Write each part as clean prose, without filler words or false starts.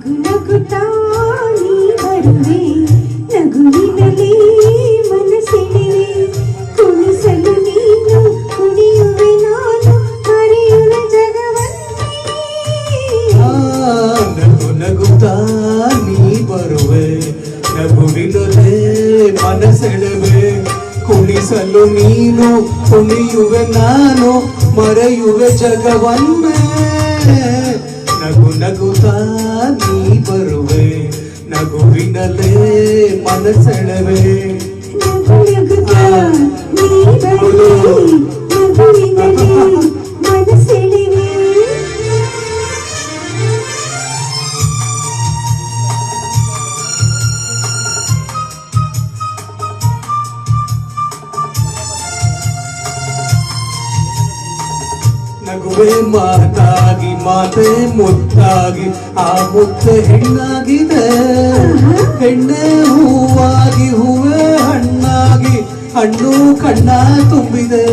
ನಗುತ್ತಾ ನೀ ಬರುವೆ ನಗುವಿನಲೇ ಮನಸ್ಸೆಳೆವೆ ಕುಣಿಸಲು ನೀನು ಕುಣಿಯುವೆ ನಾನು ಮರೆಯುವೆ ಜಗವನ್ನೇ ನಗು ನಗುತ್ತಾ ನೀ ಬರುವೆ ನಗುವಿನಲೇ ಮನಸ್ಸೆಳೆವೆ ಕುಣಿಸಲು ನೀನು ಕುಣಿಯುವೆ ನಾನು ಮರೆಯುವೆ ಜಗವನ್ನೇ ನಗು ನಗುತ್ತಾ ನೀ ಬರುವೆ ನಗುವಿನಲೇ ಮನಸ್ಸೆಳೆವೆ ನಗು ನಗುತ್ತಾ ನೀ ಬರುವೆ ನಗುವಿನಲೇ ಮನಸ್ಸೆಳೆವೆ ನಗುವೆ ಮಾತಾಗಿ ಮಾತೆ ಮುತ್ತಾಗಿ ಆ ಮುತ್ತೆ ಹೆಣ್ಣಾಗಿದೆ ಹೆಣ್ಣೆ ಹೂವಾಗಿ ಹೂವೇ ಹಣ್ಣಾಗಿ ಹಣ್ಣು ಕಣ್ಣ ತುಂಬಿದೆ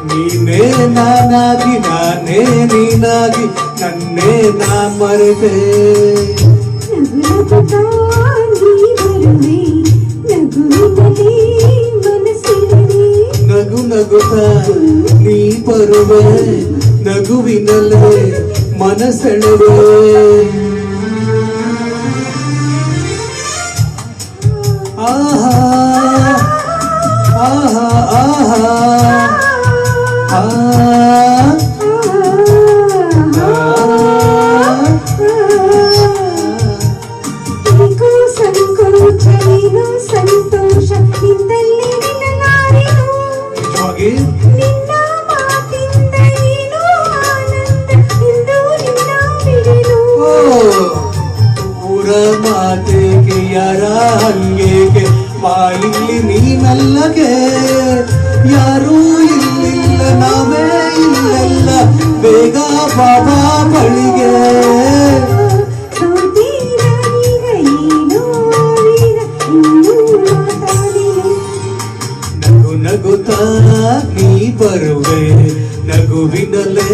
ನೀನೇ ನಾನಾಗಿ ನಾನೇ ನೀನಾಗಿ ನನ್ನೇ ನಾ ಮರೆತೆ ನಗು ನಗುತ್ತಾ ನೀ ಬರುವೆ ನಗುವಿನಲ್ಲೇ ಮನಸ್ಸೆಳೆವೆ ಆಹಾ ಆಹಾ ಆಹಾ ಸಂತೋಷ ನಿಂದಲ್ಲಿ ನಿನ್ನಲಾರೆನು ನಿನ್ನ ಮಾತಿಂದ ಏನು ಆನಂದ ಇಂದು ನಿನ್ನ ಬಿಡೆನು ಊರ ಮಾತೆಗೆ ಯಾರ ಹಂಗೆಗೆ ಬಾಯಿಲಿ ನೀನಲ್ಲಗೆ ಯಾರೂ ಇಲ್ಲಿಲ್ಲ ನಾವೇ ಇಲ್ಲೆಲ್ಲ ಬೇಗ ಬಾಬಾ ಬಳಿಗೆ ನಗು ನಗುತ್ತಾ ನೀ ಬರುವೆ ನಗುವಿನಲ್ಲೇ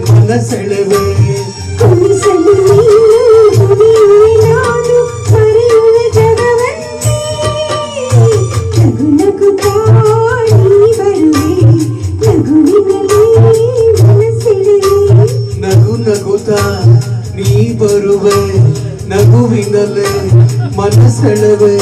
ಮನಸ್ಸೆಳೆವೆ ಕುಣಿಸಲು ನೀನು ಕುಣಿಯುವೆ ನಾನು ಮರೆಯುವೆ ಜಗವನ್ನೇ ನಗು ನಗುತ್ತಾ ನೀ ಬರುವೆ ನಗುವಿನಲ್ಲೇ ಮನಸ್ಸೆಳೆವೆ ನಗು ನಗುತ್ತಾ ನೀ ಬರುವೆ ನಗುವಿನಲ್ಲೇ ಮನಸ್ಸೆಳೆವೆ